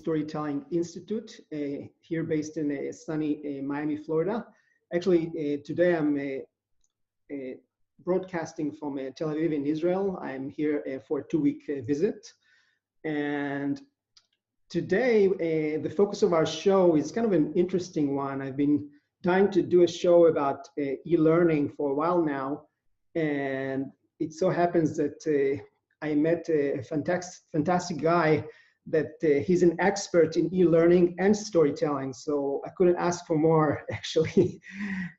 Storytelling Institute, here based in sunny Miami, Florida. Actually, today I'm broadcasting from Tel Aviv in Israel. I'm here for a 2-week visit. And today, the focus of our show is kind of an interesting one. I've been dying to do a show about e-learning for a while now. And it so happens that I met a fantastic guy that he's an expert in e-learning and storytelling. So I couldn't ask for more, actually.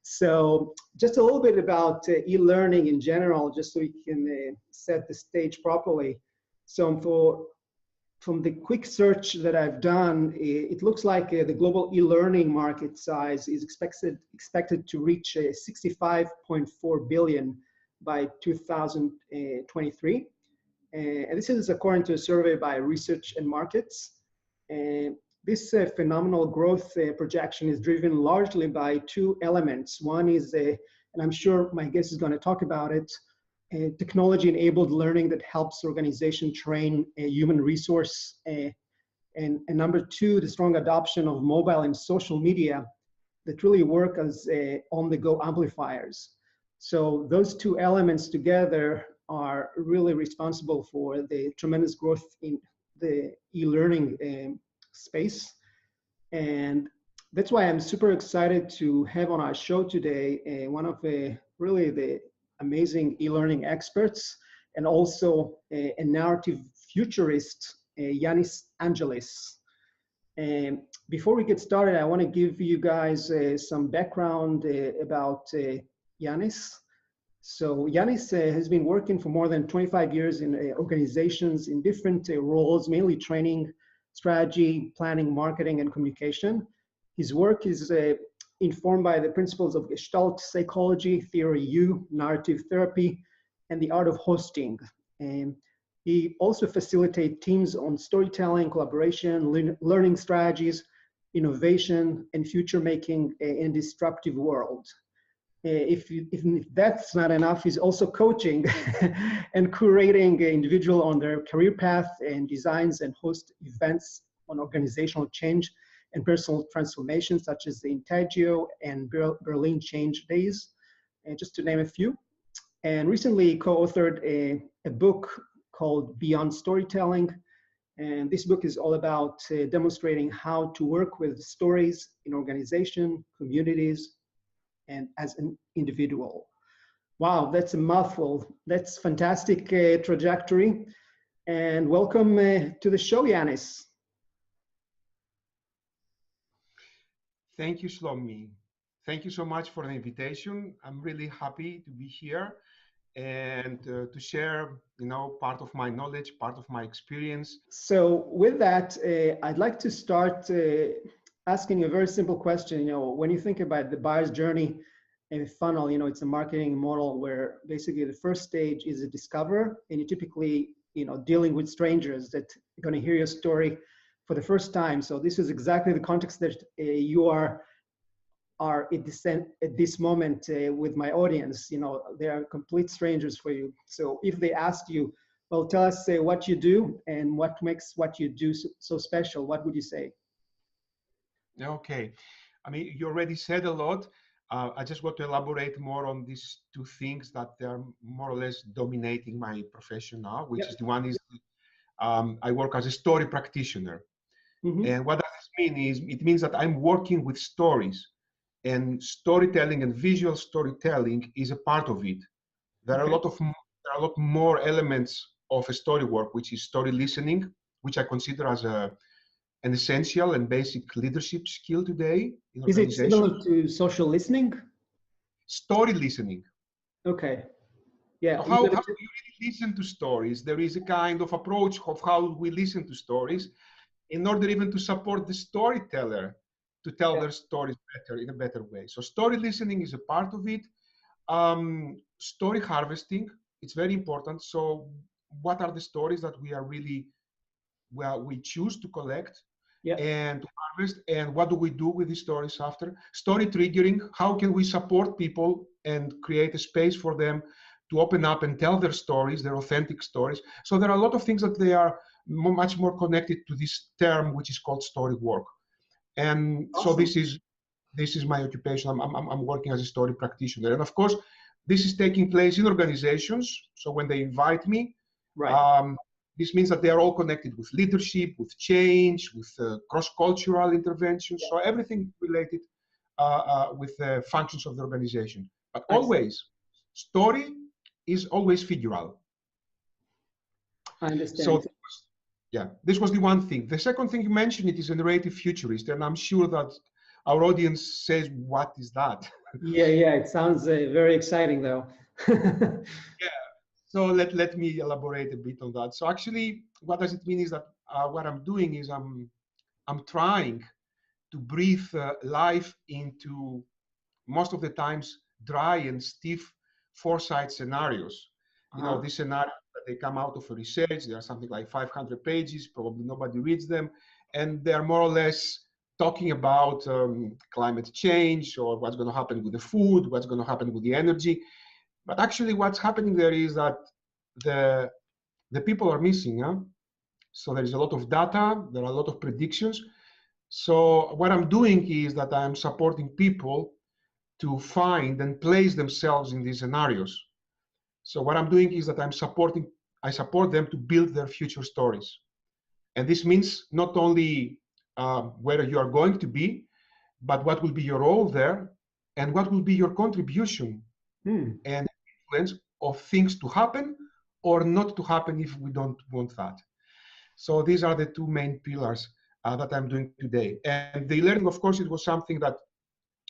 So just a little bit about e-learning in general, just so we can set the stage properly. So from the quick search that I've done, it looks like the global e-learning market size is expected to reach 65.4 billion by 2023. And this is according to a survey by Research and Markets. This phenomenal growth projection is driven largely by two elements. One is, and I'm sure my guest is going to talk about it, technology-enabled learning that helps organization train a human resource. And number two, the strong adoption of mobile and social media that really work as on-the-go amplifiers. So those two elements together are really responsible for the tremendous growth in the e-learning space. And that's why I'm super excited to have on our show today one of really the amazing e-learning experts and also a narrative futurist, Yannis Angelis. And before we get started, I want to give you guys some background about Yannis. So Yannis has been working for more than 25 years in organizations in different roles, mainly training, strategy, planning, marketing, and communication. His work is informed by the principles of Gestalt psychology, theory U, narrative therapy, and the art of hosting. And he also facilitates teams on storytelling, collaboration, learning strategies, innovation, and future making in a disruptive world. If that's not enough, he's also coaching and curating an individual on their career path and designs and host events on organizational change and personal transformation, such as the Intagio and Berlin Change Days, just to name a few. And recently co-authored a book called Beyond Storytelling. And this book is all about demonstrating how to work with stories in organization, communities, and as an individual. Wow, that's a mouthful. That's fantastic trajectory. And welcome to the show, Yannis. Thank you, Shlomi. Thank you so much for the invitation. I'm really happy to be here and to share, part of my knowledge, part of my experience. So with that, I'd like to start asking a very simple question. When you think about the buyer's journey and funnel, it's a marketing model where basically the first stage is a discover, and you typically, dealing with strangers that are going to hear your story for the first time. So this is exactly the context that you are at this moment with my audience. They are complete strangers for you. So if they asked you, well, tell us what you do and what makes what you do so special, what would you say? Okay. I mean, you already said a lot. I just want to elaborate more on these two things that they are more or less dominating my profession now, which is the one is I work as a story practitioner. Mm-hmm. And what does this mean is it means that I'm working with stories, and storytelling and visual storytelling is a part of it. There are a lot more elements of a story work, which is story listening, which I consider as an essential and basic leadership skill today in organization. Is it similar to social listening? Story listening. Okay. Yeah. So how do you really listen to stories? There is a kind of approach of how we listen to stories in order even to support the storyteller to tell their stories better, in a better way. So story listening is a part of it. Story harvesting, it's very important. So what are the stories that we choose to collect and to harvest, and what do we do with these stories after? Story triggering, how can we support people and create a space for them to open up and tell their stories, their authentic stories. So there are a lot of things that they are much more connected to this term, which is called story work. And so Awesome. this is my occupation. I'm working as a story practitioner. And of course, this is taking place in organizations. So when they invite me, Right. this means that they are all connected with leadership, with change, with cross-cultural interventions. Yeah. So everything related with the functions of the organization. But I see. always, story is always figural. I understand. So yeah, this was the one thing. The second thing you mentioned, it is a narrative futurist, and I'm sure that our audience says, what is that? Yeah. It sounds very exciting, though. Yeah, so let me elaborate a bit on that. So actually, what does it mean is that what I'm doing is I'm trying to breathe life into most of the times dry and stiff foresight scenarios. You know, these scenarios that they come out of a research, they are something like 500 pages, probably nobody reads them, and they are more or less talking about climate change or what's going to happen with the food, what's going to happen with the energy. But actually what's happening there is that the people are missing. Huh? So there is a lot of data, there are a lot of predictions. So what I'm doing is that I'm supporting people to find and place themselves in these scenarios. So what I'm doing is that I support them to build their future stories. And this means not only where you are going to be, but what will be your role there and what will be your contribution and influence of things to happen or not to happen if we don't want that. So these are the two main pillars that I'm doing today. And the learning, of course, it was something that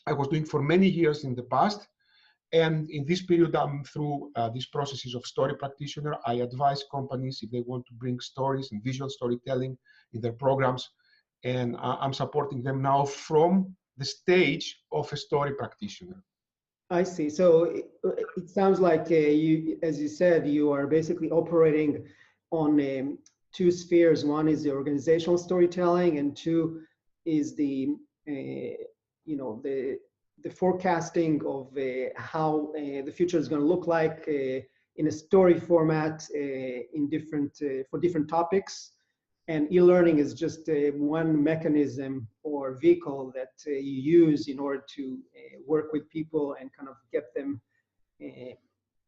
I was doing for many years in the past. And in this period, I'm through these processes of story practitioner. I advise companies if they want to bring stories and visual storytelling in their programs. And I'm supporting them now from the stage of a story practitioner. I see. So it sounds like you, as you said, you are basically operating on two spheres. One is the organizational storytelling, and two is the the forecasting of how the future is going to look like in a story format in different for different topics. And e-learning is just one mechanism or vehicle that you use in order to work with people and kind of get them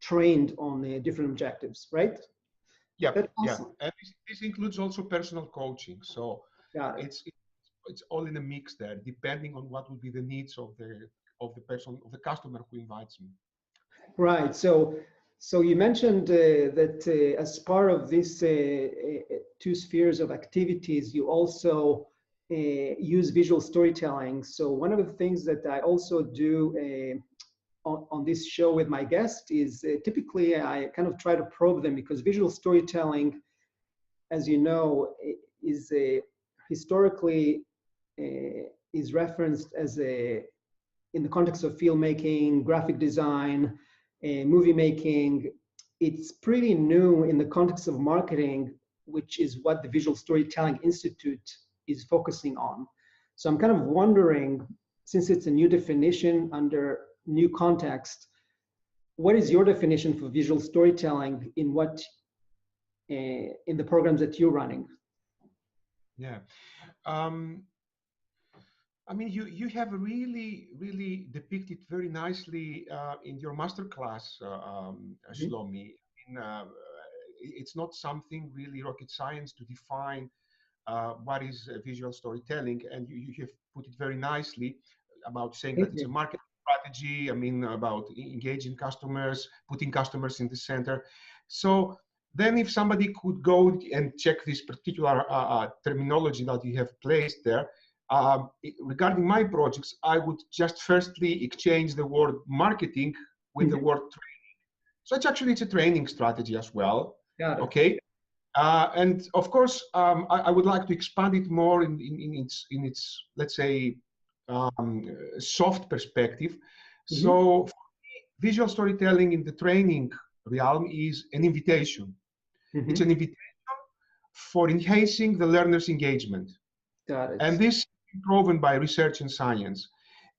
trained on different objectives, right? Yeah, That's yeah. awesome. And this includes also personal coaching. So Got it. it's all in a mix there, depending on what will be the needs of the person, of the customer who invites me. Right. So you mentioned that as part of these two spheres of activities, you also use visual storytelling. So one of the things that I also do on this show with my guest is typically I kind of try to probe them because visual storytelling, as you know, is historically is referenced as in the context of filmmaking, graphic design, movie making. It's pretty new in the context of marketing, which is what the Visual Storytelling Institute is focusing on. So I'm kind of wondering, since it's a new definition under new context, what is your definition for visual storytelling in in the programs that you're running? Yeah. I mean, you have really depicted very nicely in your masterclass, Shlomi. It's not something really rocket science to define what is visual storytelling, and you have put it very nicely about saying that Thank it's a you. marketing strategy. I mean, about engaging customers, putting customers in the center. So then if somebody could go and check this particular terminology that you have placed there, regarding my projects, I would just firstly exchange the word marketing with the word training. So it's a training strategy as well. Got it. Okay. And of course, I would like to expand it more in its let's say, soft perspective. So visual storytelling in the training realm is an invitation. It's an invitation for enhancing the learner's engagement. Got it. And this is proven by research and science.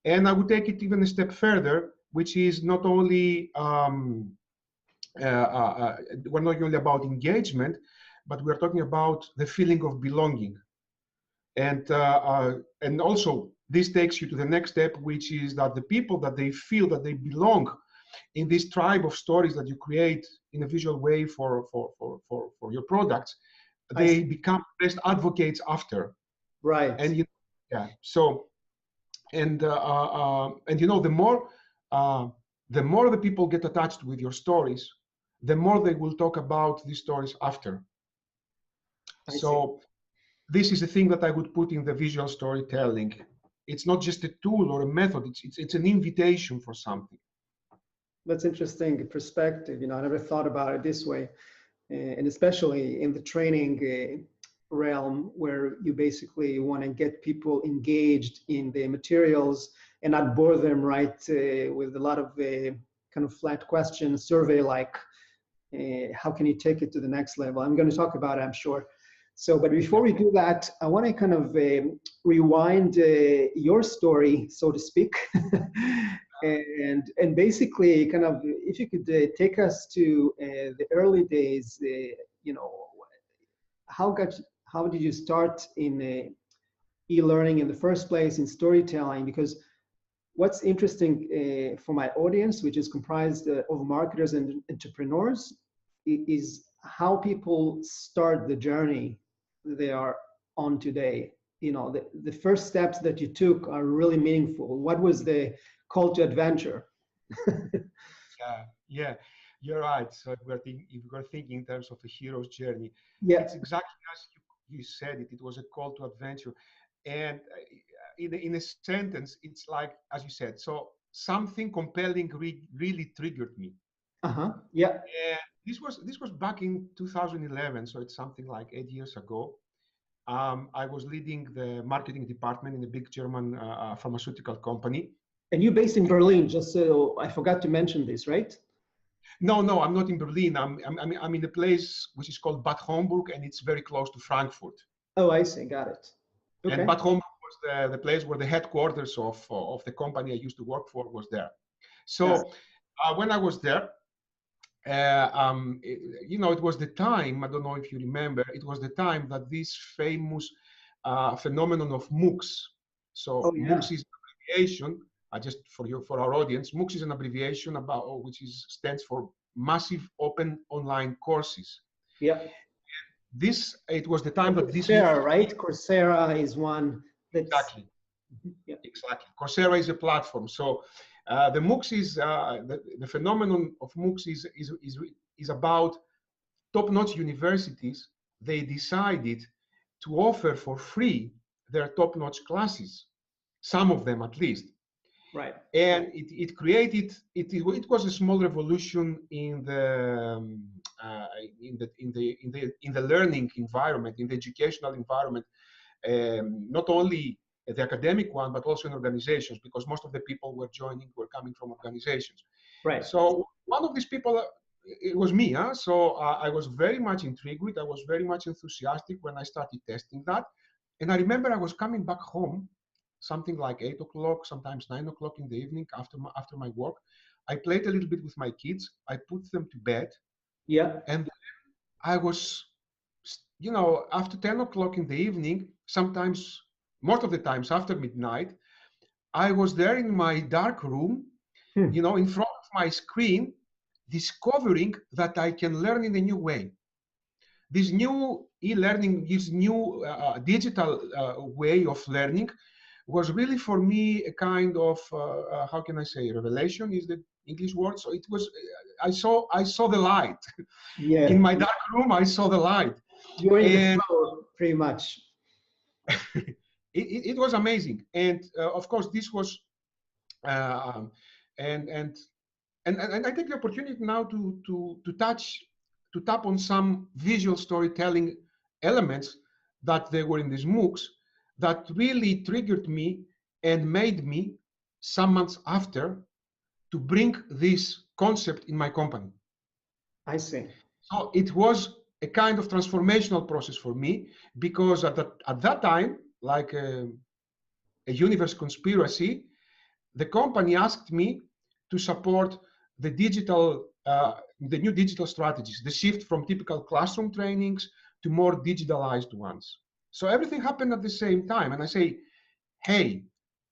And I would take it even a step further, which is not only we're not only about engagement, but we're talking about the feeling of belonging. And also this takes you to the next step, which is that the people that they feel that they belong in this tribe of stories that you create in a visual way for your products, they become best advocates after. Right. And yeah, so and you know, the more the people get attached with your stories, the more they will talk about these stories after. So this is the thing that I would put in the visual storytelling. It's not just a tool or a method, it's an invitation for something. That's interesting perspective. You know, I never thought about it this way. And especially in the training realm, where you basically want to get people engaged in the materials and not bore them, right, with a lot of kind of flat questions, survey like, how can you take it to the next level? I'm going to talk about it, I'm sure. So, but before we do that, I want to kind of rewind your story, so to speak, and basically kind of, if you could take us to the early days, you know, how did you start in e-learning in the first place, in storytelling? Because what's interesting for my audience, which is comprised of marketers and entrepreneurs, is how people start the journey they are on today. You know, the first steps that you took are really meaningful. What was the call to adventure? Yeah, you're right. So if we're thinking in terms of a hero's journey, it's exactly as you said it. It was a call to adventure. And in a sentence, it's like, as you said, so something compelling really triggered me. Yeah. And this was back in 2011, so it's something like 8 years ago. I was leading the marketing department in a big German pharmaceutical company. And you're based in Berlin, just so I forgot to mention this, right? No, I'm not in Berlin. I'm in a place which is called Bad Homburg, and it's very close to Frankfurt. Oh, I see. Got it. Okay. And Bad Homburg was the place where the headquarters of the company I used to work for was there. So when I was there, you know, it was the time, I don't know if you remember, it was the time that this famous phenomenon of MOOCs. So MOOCs is an abbreviation, just for our audience, MOOCs is an abbreviation which stands for Massive Open Online Courses. Yeah. It was the time that this Coursera, right? Coursera is one that's exactly. Exactly. Coursera is a platform. So the MOOCs is the phenomenon of MOOCs is about top-notch universities. They decided to offer for free their top-notch classes, some of them at least. Right. And it created it was a small revolution in the learning environment, in the educational environment, not only the academic one, but also in organizations, because most of the people were coming from organizations. Right. So one of these people, it was me. So I was very much intrigued. I was very much enthusiastic when I started testing that. And I remember I was coming back home, something like 8 o'clock, sometimes 9 o'clock in the evening after my work. I played a little bit with my kids. I put them to bed. Yeah. And I was, you know, after 10 o'clock in the evening, sometimes, most of the times after midnight, I was there in my dark room, you know, in front of my screen, discovering that I can learn in a new way. This new e-learning, this new digital way of learning was really for me a kind of, how can I say, revelation is the English word. So it was, I saw the light. Yeah. In my dark room, I saw the light. You're in the flow, pretty much. It was amazing, and of course this was, and I take the opportunity now to tap on some visual storytelling elements that they were in these MOOCs that really triggered me and made me, some months after, to bring this concept in my company. I see. So it was a kind of transformational process for me, because at that time, like a universe conspiracy, the company asked me to support the digital the new digital strategies, the shift from typical classroom trainings to more digitalized ones. So everything happened at the same time. And I say, hey,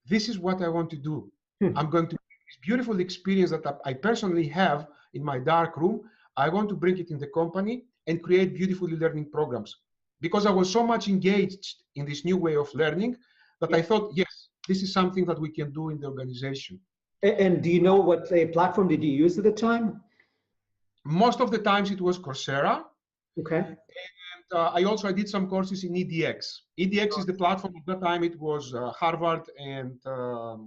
this is what I want to do. I'm going to this beautiful experience that I personally have in my dark room. I want to bring it in the company and create beautiful learning programs. Because I was so much engaged in this new way of learning that I thought, yes, this is something that we can do in the organization. And do you know what platform did you use at the time? Most of the times it was Coursera. Okay. And I did some courses in EDX. EDX is the platform. At that time it was Harvard and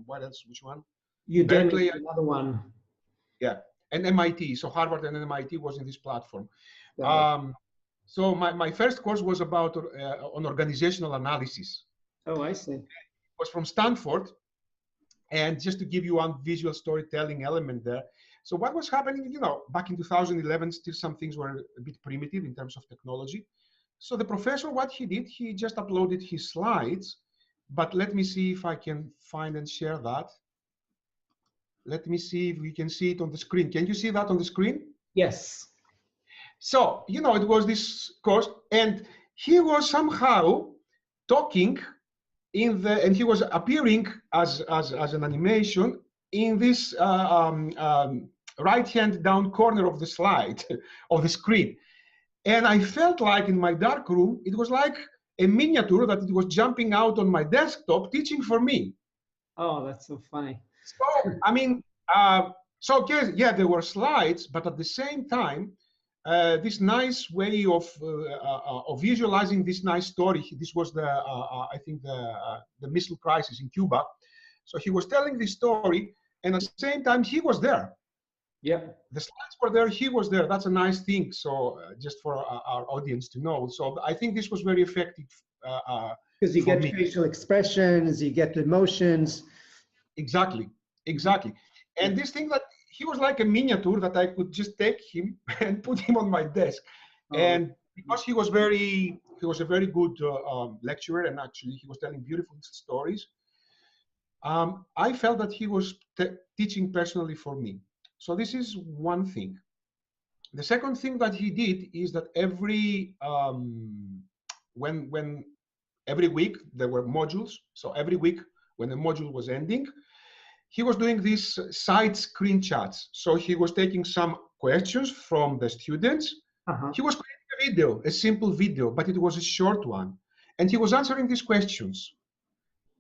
what else? Which one? Udemy, another one. Yeah, and MIT. So Harvard and MIT was in this platform. So my first course was about on organizational analysis. Oh, I see. It was from Stanford. And just to give you one visual storytelling element there. So what was happening, back in 2011, still some things were a bit primitive in terms of technology. So the professor, what he did, he just uploaded his slides. But let me see if I can find and share that. Let me see if we can see it on the screen. Can you see that on the screen? Yes. So, it was this course, and he was somehow talking and he was appearing as an animation in this right-hand down corner of the slide, of the screen. And I felt like in my dark room, it was like a miniature that it was jumping out on my desktop, teaching for me. Oh, that's so funny. So, I mean, yeah, there were slides, but at the same time, this nice way of visualizing this nice story. This was I think the missile crisis in Cuba. So he was telling this story, and at the same time he was there. Yeah. The slides were there. He was there. That's a nice thing. So just for our audience to know. So I think this was very effective. Because you get facial expressions, you get emotions. Exactly. And this thing that he was like a miniature that I could just take him and put him on my desk. Oh. And because he was a very good lecturer, and actually he was telling beautiful stories, I felt that he was teaching personally for me. So this is one thing. The second thing that he did is that when every week there were modules. So every week when the module was ending, he was doing these side screen chats. So he was taking some questions from the students. He was creating a video, a simple video, but it was a short one. And he was answering these questions,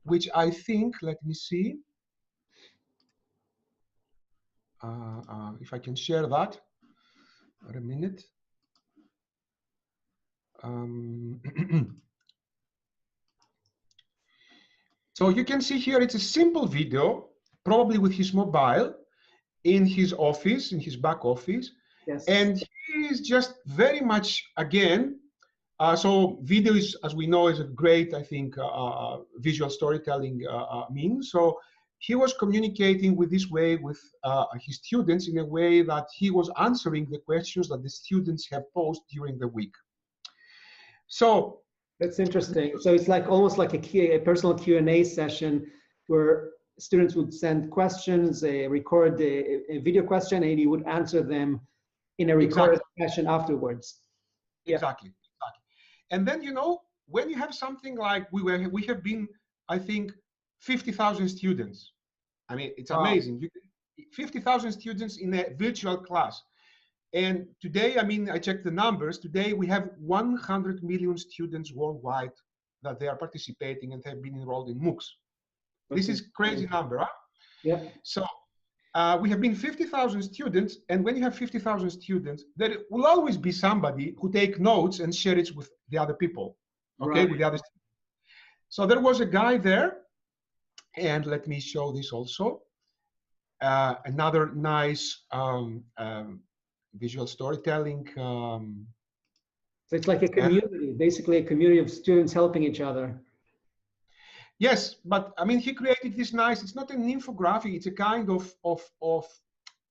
which I think, let me see, if I can share that for a minute. So you can see here, it's a simple video, probably with his mobile, in his office, in his back office. Yes. And he is just very much, again, so video is, as we know, is a great, I think, visual storytelling means. So he was communicating with this way with his students in a way that he was answering the questions that the students have posed during the week. So that's interesting. So it's like almost like a personal Q&A session where students would send questions, record a video question, and he would answer them in a recorded session afterwards. Exactly. And then, when you have something like we have been, I think, 50,000 students. I mean, it's amazing. 50,000 students in a virtual class. And today, I mean, I checked the numbers. Today, we have 100 million students worldwide that they are participating and have been enrolled in MOOCs. This is crazy number, huh? Yeah. So we have been 50,000 students, and when you have 50,000 students, there will always be somebody who take notes and share it with the other people, okay, with the other students. So there was a guy there, and let me show this also. Another nice visual storytelling. So it's like a community, basically a community of students helping each other. Yes, but I mean, he created this nice, it's not an infographic, it's a kind of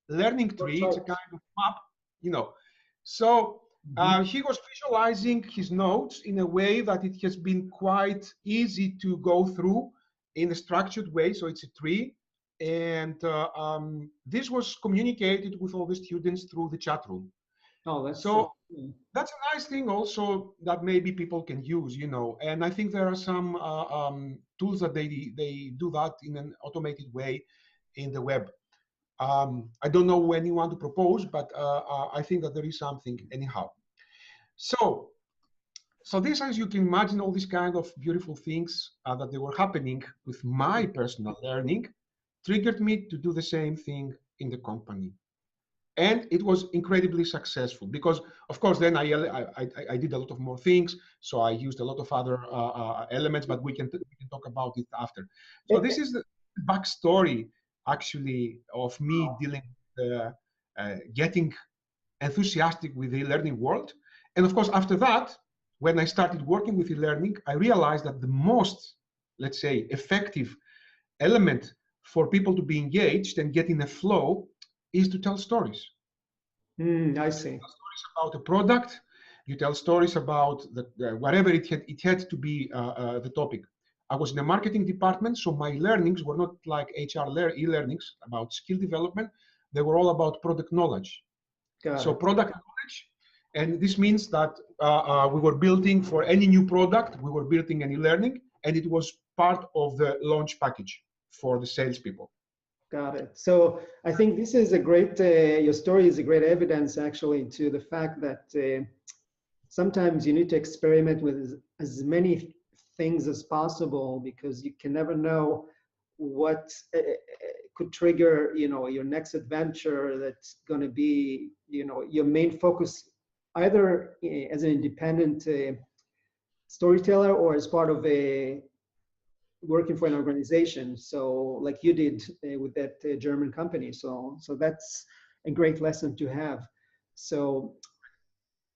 learning tree, it's a kind of map, So he was visualizing his notes in a way that it has been quite easy to go through in a structured way. So it's a tree. And this was communicated with all the students through the chat room. Oh, that's So that's a nice thing also that maybe people can use, and I think there are some tools that they do that in an automated way in the web. I don't know anyone to propose, but I think that there is something anyhow. So this, as you can imagine, all these kind of beautiful things that they were happening with my personal learning triggered me to do the same thing in the company. And it was incredibly successful because, of course, then I did a lot of more things. So I used a lot of other elements, but we can talk about it after. So this is the backstory, actually, of me dealing getting enthusiastic with the e-learning world. And of course, after that, when I started working with e-learning, I realized that the most, let's say, effective element for people to be engaged and get in a flow is to tell stories. I see. You tell stories about a product. You tell stories about whatever it had to be the topic. I was in the marketing department, so my learnings were not like HR e-learnings about skill development. They were all about product knowledge. So product knowledge, and this means that we were building for any new product, we were building an e-learning, and it was part of the launch package for the salespeople. Got it. So I think this is a great, your story is a great evidence actually to the fact that sometimes you need to experiment with as many things as possible because you can never know what could trigger, your next adventure that's going to be, your main focus either as an independent storyteller or as part of a working for an organization. So like you did with that German company. So that's a great lesson to have. So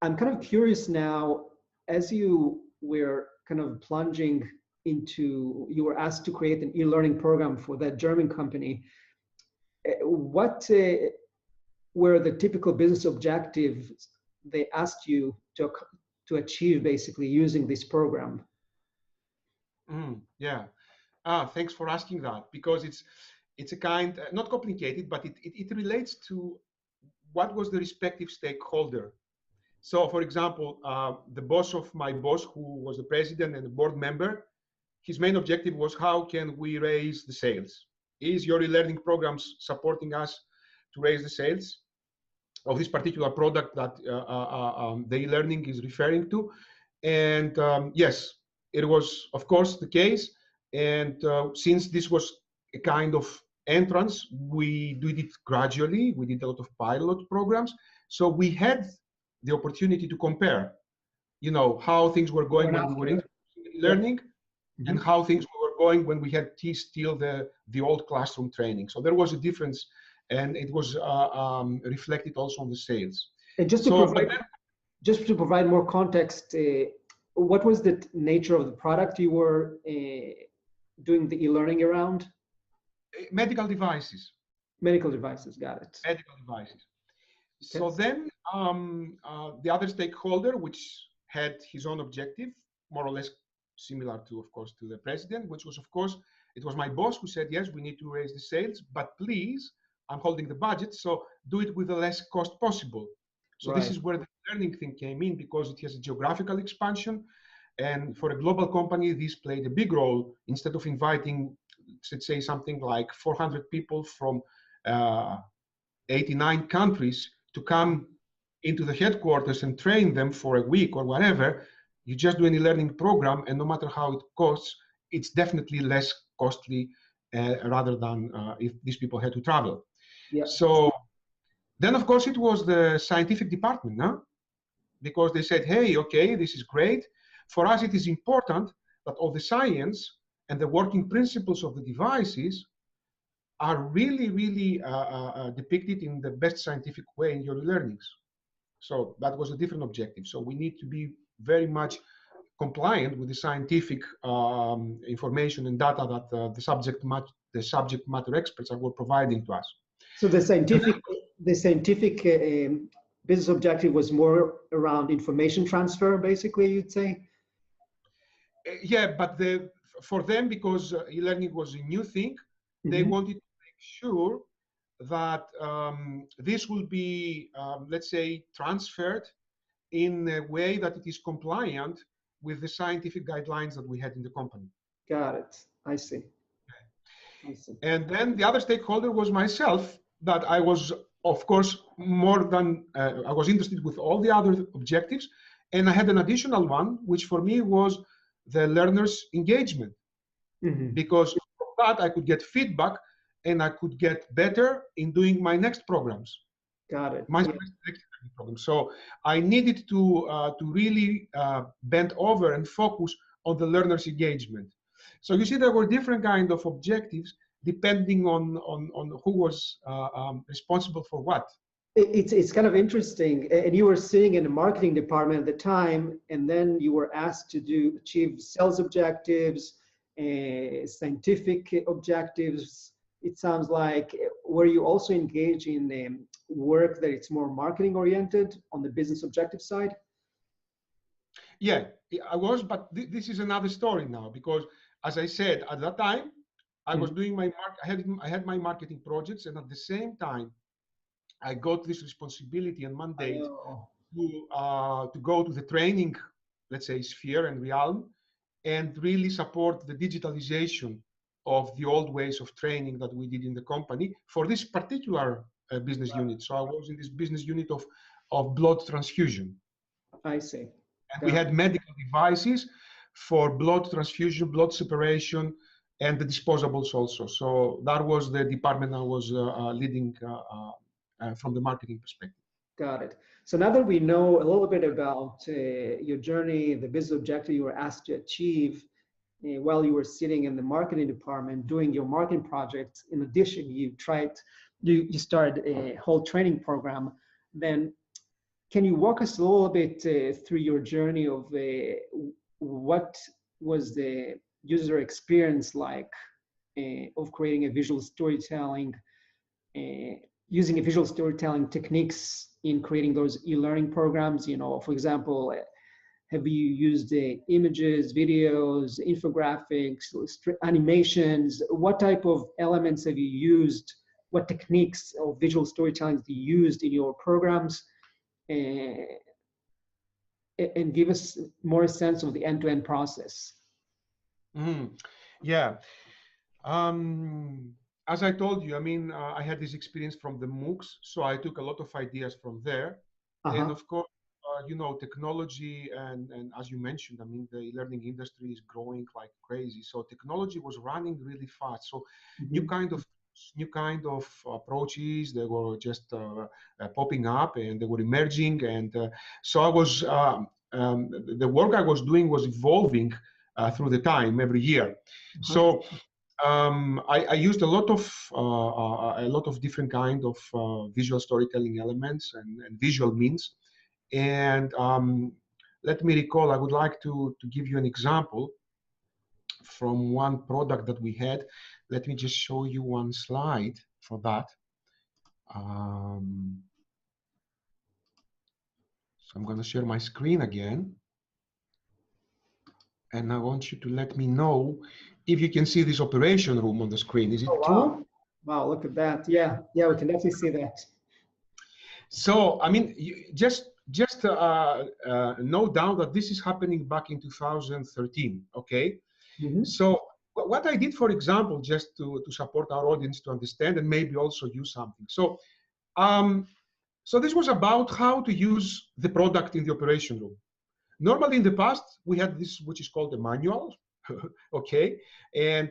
I'm kind of curious now, as you were kind of plunging into, you were asked to create an e-learning program for that German company. What were the typical business objectives they asked you to achieve basically using this program? Yeah. Thanks for asking that, because it's a kind, not complicated, but it relates to what was the respective stakeholder. So, for example, the boss of my boss, who was the president and the board member, his main objective was how can we raise the sales? Is your e-learning programs supporting us to raise the sales of this particular product that the e-learning is referring to? And yes, it was, of course, the case. And since this was a kind of entrance, we did it gradually. We did a lot of pilot programs. So we had the opportunity to compare, how things were going when we were in learning and how things were going when we had still the old classroom training. So there was a difference, and it was reflected also on the sales. And just to provide more context, what was the nature of the product you were doing the e-learning around? Medical devices. Medical devices, got it. Medical devices. Okay. So then the other stakeholder, which had his own objective, more or less similar to, of course, to the president, which was, of course, it was my boss who said, yes, we need to raise the sales, but please, I'm holding the budget, so do it with the less cost possible. So this is where the learning thing came in, because it has a geographical expansion. And for a global company, this played a big role. Instead of inviting, let's say, something like 400 people from 89 countries to come into the headquarters and train them for a week or whatever, you just do any learning program, and no matter how it costs, it's definitely less costly rather than if these people had to travel. Yeah. So then, of course, it was the scientific department, no? Because they said, hey, okay, this is great. For us, it is important that all the science and the working principles of the devices are really, really depicted in the best scientific way in your learnings. So that was a different objective. So we need to be very much compliant with the scientific information and data that the subject matter experts were providing to us. So the scientific business objective was more around information transfer, basically, you'd say? Yeah, but for them, because e-learning was a new thing, they wanted to make sure that this will be, let's say, transferred in a way that it is compliant with the scientific guidelines that we had in the company. Got it. I see. I see. And then the other stakeholder was myself, that I was, of course, more than, I was interested with all the other objectives. And I had an additional one, which for me was the learner's engagement. Because from that I could get feedback and I could get better in doing my next programs. Got it. My next program. So I needed to really bend over and focus on the learner's engagement. So you see, there were different kind of objectives depending on who was responsible for what. It's kind of interesting. And you were sitting in the marketing department at the time, and then you were asked to achieve sales objectives, scientific objectives. It sounds like, were you also engaged in work that it's more marketing oriented on the business objective side? Yeah, I was, but this is another story now, because as I said, at that time, I was doing my, I had my marketing projects, and at the same time, I got this responsibility and mandate to go to the training, let's say, sphere and realm, and really support the digitalization of the old ways of training that we did in the company for this particular business unit. So I was in this business unit of blood transfusion. I see. And we had medical devices for blood transfusion, blood separation, and the disposables also. So that was the department I was leading from the marketing perspective. Got it. So now that we know a little bit about your journey, the business objective you were asked to achieve while you were sitting in the marketing department doing your marketing project, in addition, you started a whole training program. Then can you walk us a little bit through your journey of what was the user experience like of creating a visual storytelling, using a visual storytelling techniques in creating those e-learning programs? You know, for example, have you used images, videos, infographics, animations? What type of elements have you used? What techniques of visual storytelling have you used in your programs? And give us more sense of the end-to-end process. Yeah. As I told you, I mean, I had this experience from the MOOCs, so I took a lot of ideas from there. And of course, you know, technology and as you mentioned, I mean, the e-learning industry is growing like crazy. So technology was running really fast. So new kind of approaches, they were just popping up and they were emerging. And so I was, the work I was doing was evolving through the time every year. So I used a lot of different kind of visual storytelling elements and visual means. And let me recall, I would like to give you an example from one product that we had. Let me just show you one slide for that. So I'm going to share my screen again. And I want you to let me know if you can see this operation room on the screen. Is it true? Wow, look at that. Yeah, we can definitely see that. So, I mean, just no doubt that this is happening back in 2013, okay? So what I did, for example, just to support our audience to understand and maybe also use something. So, so this was about how to use the product in the operation room. Normally in the past, we had this, which is called a manual, okay? And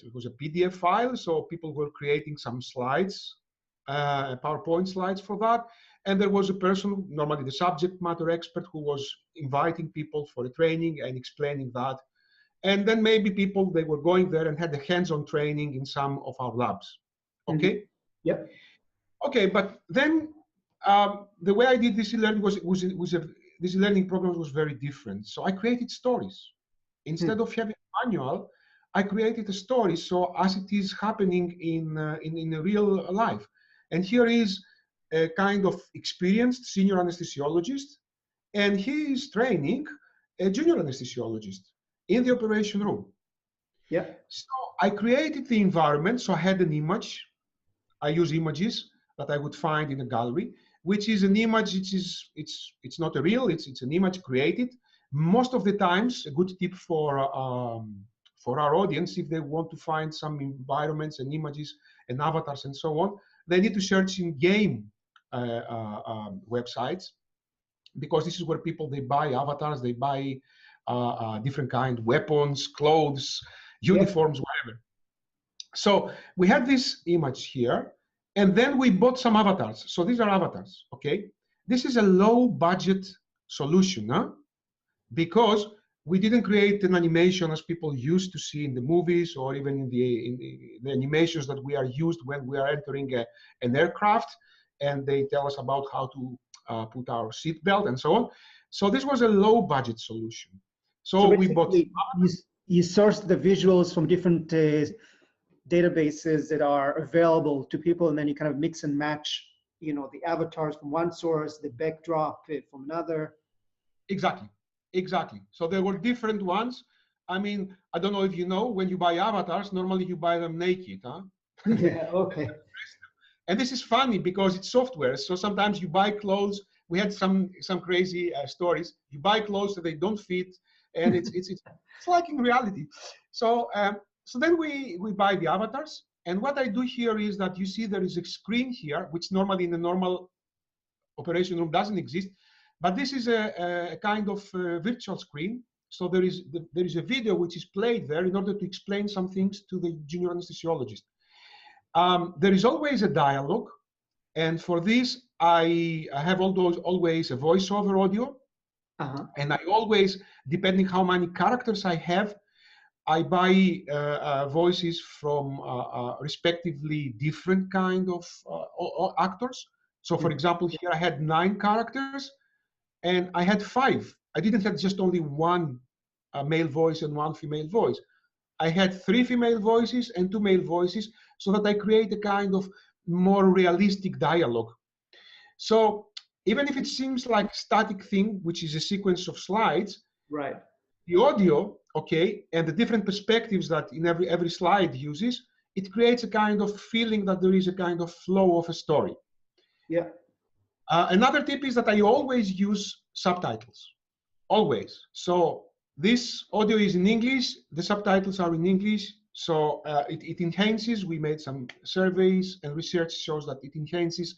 it was a PDF file, so people were creating some slides, PowerPoint slides for that. And there was a person, normally the subject matter expert, who was inviting people for a training and explaining that. And then maybe people, they were going there and had a hands-on training in some of our labs, okay? Yep. Okay, but then the way I did this e-learning this learning program was very different. So I created stories. Instead of having a manual, I created a story. So as it is happening in a real life. And here is a kind of experienced senior anesthesiologist, and he is training a junior anesthesiologist in the operation room. Yeah. So I created the environment. So I had an image I use images that I would find in a gallery, which is an image. It's not a real. It's an image created. Most of the times, a good tip for our audience, if they want to find some environments and images and avatars and so on, they need to search in game websites, because this is where people, they buy avatars, they buy different kind weapons, clothes, uniforms, whatever. So we had this image here, and then we bought some avatars. So these are avatars, okay? This is a low budget solution, huh? Because we didn't create an animation as people used to see in the movies, or even in the animations that we are used when we are entering an aircraft and they tell us about how to put our seatbelt and so on. So this was a low budget solution. So we bought. You sourced the visuals from different databases that are available to people, and then you kind of mix and match, you know, the avatars from one source, the backdrop from another. Exactly. So there were different ones. I mean, I don't know if you know, when you buy avatars, normally you buy them naked, huh? Yeah, okay. And this is funny because it's software. So sometimes you buy clothes. We had some crazy stories. You buy clothes that they don't fit, and it's like in reality. So so then we buy the avatars. And what I do here is that you see there is a screen here, which normally in a normal operation room doesn't exist. But this is a kind of virtual screen. So there is a video which is played there in order to explain some things to the junior anesthesiologist. There is always a dialogue, and for this I have always a voiceover audio, and I always, depending how many characters I have, I buy voices from respectively different kind of actors. So for example, here I had 9 characters, and I had 5. I didn't have just only one male voice and 1 female voice. I had 3 female voices and 2 male voices, so that I create a kind of more realistic dialogue. So even if it seems like static thing, which is a sequence of slides, right? The audio, okay, and the different perspectives that in every slide uses, it creates a kind of feeling that there is a kind of flow of a story. Yeah. Another tip is that I always use subtitles, always. So this audio is in English, the subtitles are in English, so it enhances. We made some surveys, and research shows that it enhances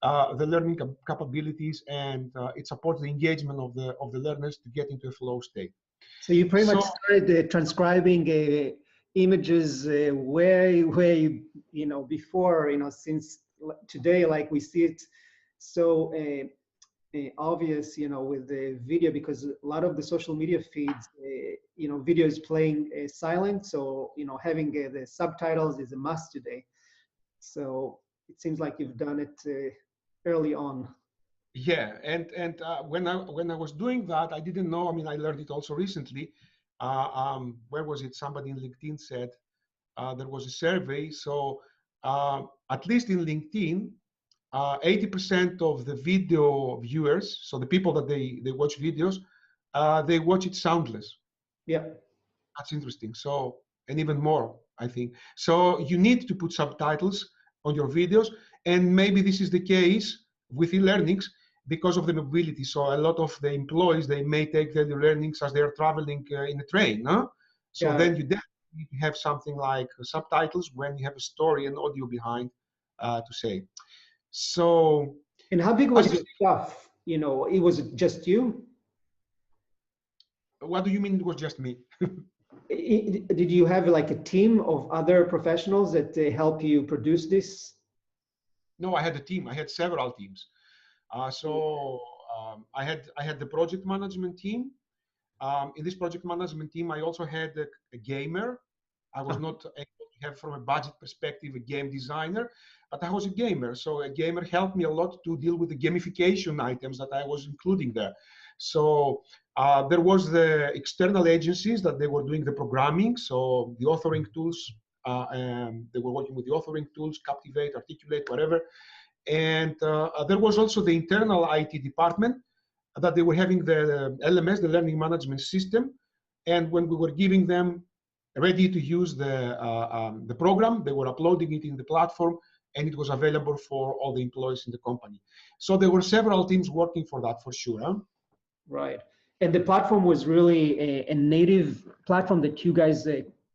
the learning capabilities, and it supports the engagement of the learners to get into a flow state. So you pretty much started transcribing images way before, since today, like we see it so obvious, with the video, because a lot of the social media feeds, video is playing silent. So, having the subtitles is a must today. So it seems like you've done it early on. Yeah, and when I was doing that, I didn't know. I mean, I learned it also recently. Where was it? Somebody in LinkedIn said there was a survey. So at least in LinkedIn, 80% of the video viewers, so the people that they watch videos, they watch it soundless. Yeah, that's interesting. So, and even more, I think. So you need to put subtitles on your videos, and maybe this is the case with e-learnings because of the mobility. So a lot of the employees, they may take their learnings as they are traveling in a train. Huh? So then you definitely need to have something like subtitles when you have a story and audio behind to say. So. And how big was your staff? It was just you? What do you mean it was just me? Did you have like a team of other professionals that help you produce this? No, I had a team. I had several teams. I had the project management team. In this project management team, I also had a gamer. I was not able to have, from a budget perspective, a game designer, but I was a gamer. So a gamer helped me a lot to deal with the gamification items that I was including there. So there was the external agencies that they were doing the programming. So the authoring tools, they were working with the authoring tools, Captivate, Articulate, whatever. And there was also the internal IT department that they were having the LMS, the learning management system. And when we were giving them ready to use the program, they were uploading it in the platform, and it was available for all the employees in the company. So there were several teams working for that, for sure. Huh? Right. And the platform was really a native platform that you guys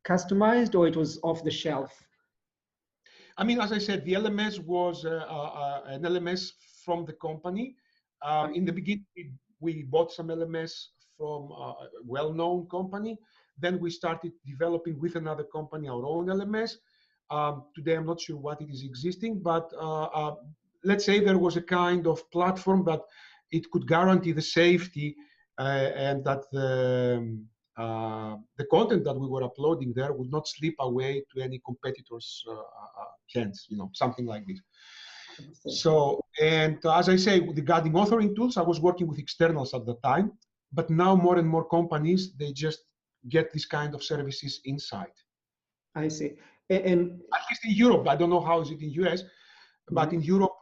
customized, or it was off the shelf? I mean, as I said, the LMS was an LMS from the company. In the beginning, we bought some LMS from a well-known company. Then we started developing with another company our own LMS. Today, I'm not sure what it is existing, but let's say there was a kind of platform that it could guarantee the safety and that the content that we were uploading there would not slip away to any competitors' hands, something like this. So, and as I say, regarding authoring tools, I was working with externals at the time, but now more and more companies, they just get this kind of services inside. I see. And at least in Europe, I don't know how is it in US, but in Europe,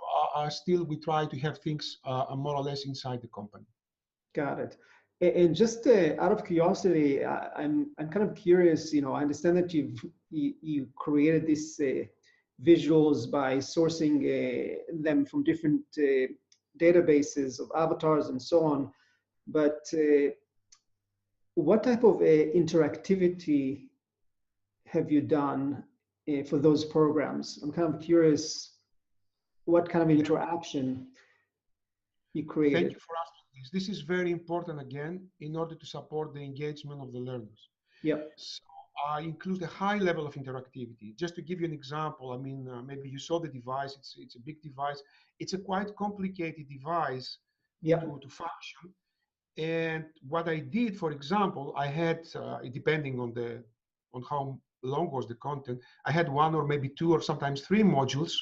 still we try to have things more or less inside the company. Got it. And just out of curiosity, I'm kind of curious. I understand that you created these visuals by sourcing them from different databases of avatars and so on. But what type of interactivity have you done for those programs? I'm kind of curious what kind of interaction you created. Thank you for asking this. This is very important, again, in order to support the engagement of the learners. Yep. So I include a high level of interactivity. Just to give you an example, I mean, maybe you saw the device. It's a big device. It's a quite complicated device to function. And what I did, for example, I had, depending on how long was the content, I had one or maybe two or sometimes three modules,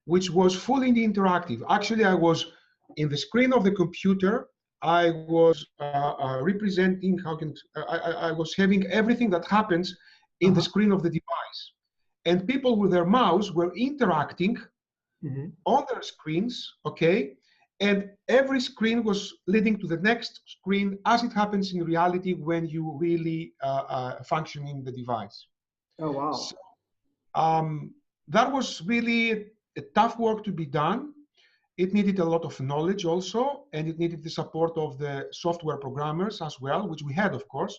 which was fully interactive. Actually, I was in the screen of the computer. I was representing I was having everything that happens in the screen of the device, and people with their mouse were interacting on their screens. Okay. And every screen was leading to the next screen, as it happens in reality when you really functioning the device. Oh, wow. So, that was really a tough work to be done. It needed a lot of knowledge also, and it needed the support of the software programmers as well, which we had, of course,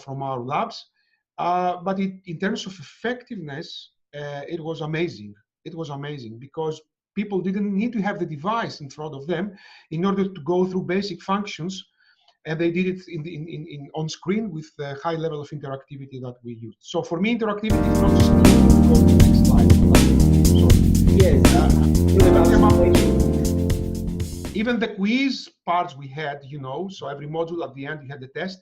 from our labs. But in terms of effectiveness, it was amazing. It was amazing because people didn't need to have the device in front of them in order to go through basic functions, and they did it on screen with the high level of interactivity that we used. So for me, interactivity is not just go to the next slide. Even the quiz parts we had, so every module at the end, you had the test.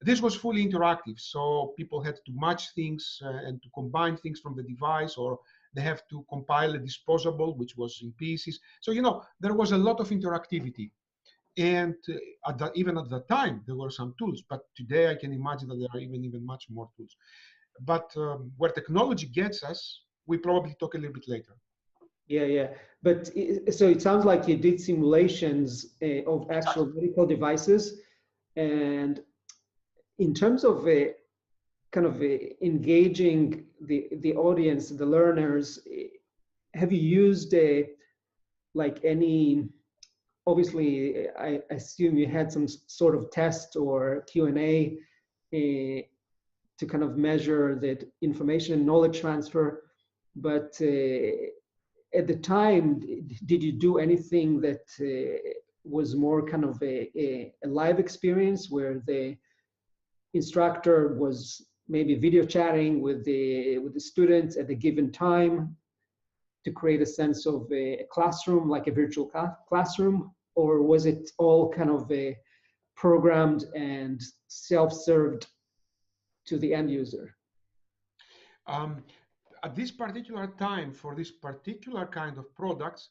This was fully interactive. So people had to match things and to combine things from the device, or they have to compile a disposable, which was in pieces. So, there was a lot of interactivity. And even at that time, there were some tools. But today, I can imagine that there are even much more tools. But where technology gets us, we probably talk a little bit later. Yeah. But so it sounds like you did simulations of actual medical devices. And in terms of kind of engaging the audience, the learners, have you used like any, obviously, I assume you had some sort of test or Q&A to kind of measure that information and knowledge transfer. But at the time, did you do anything that was more kind of a live experience where the instructor was maybe video chatting with the students at a given time to create a sense of a classroom, like a virtual classroom? Or was it all kind of programmed and self-served to the end user? At this particular time, for this particular kind of products,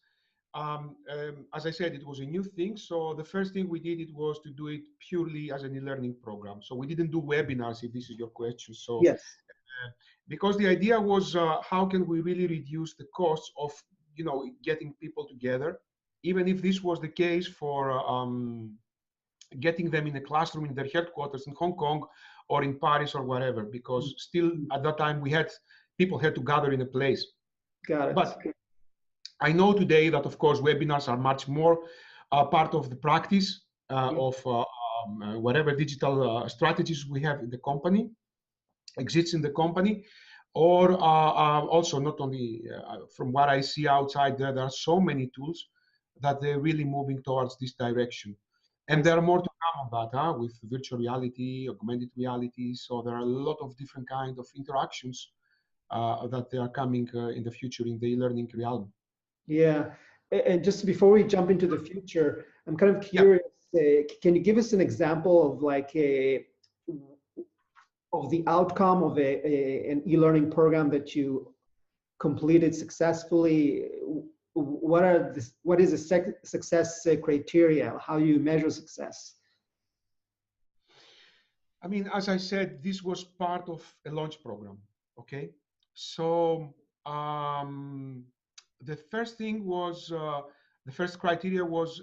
as I said, it was a new thing. So the first thing we did, it was to do it purely as an e-learning program. So we didn't do webinars, if this is your question. So yes, because the idea was how can we really reduce the costs of getting people together, even if this was the case for getting them in a classroom in their headquarters in Hong Kong or in Paris or whatever, because still at that time people had to gather in a place. Got it. But I know today that, of course, webinars are much more part of the practice of whatever digital strategies we have in the company, exists in the company, or also not only from what I see outside there, there are so many tools that they're really moving towards this direction. And there are more to come on that, with virtual reality, augmented reality. So there are a lot of different kinds of interactions that they are coming in the future in the e-learning realm. Yeah. And just before we jump into the future, I'm kind of Yeah. curious, can you give us an example of like of the outcome of an e-learning program that you completed successfully? What is a success criteria? How you measure success? I mean, as I said, this was part of a launch program. Okay. So the first thing was, the first criteria was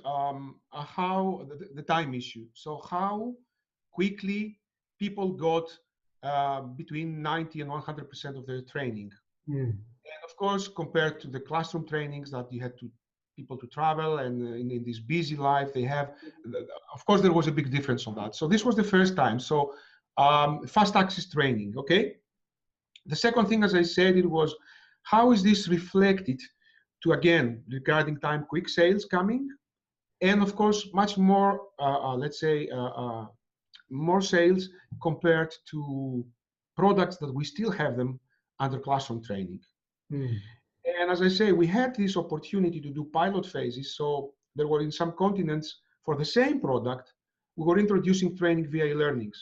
how the time issue. So how quickly people got between 90 and 100% of their training. Mm. And of course, compared to the classroom trainings that you had to people to travel and in this busy life they have, of course, there was a big difference on that. So this was the first time. So fast access training, okay? The second thing, as I said, it was how is this reflected to, again, regarding time quick sales coming, and of course, much more, let's say, more sales compared to products that we still have them under classroom training. Mm. And as I say, we had this opportunity to do pilot phases. So there were in some continents for the same product, we were introducing training via learnings.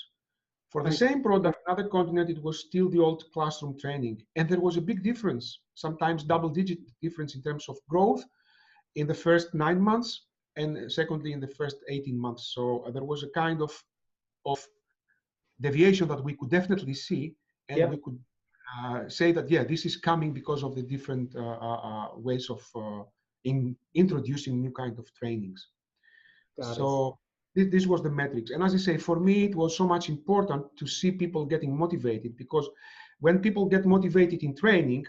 For the same product, another continent, it was still the old classroom training. And there was a big difference, sometimes double-digit difference in terms of growth in the first 9 months, and secondly, in the first 18 months. So there was a kind of deviation that we could definitely see, and we could say that, yeah, this is coming because of the different ways of introducing new kind of trainings. So this was the metrics. And as I say, for me, it was so much important to see people getting motivated, because when people get motivated in training,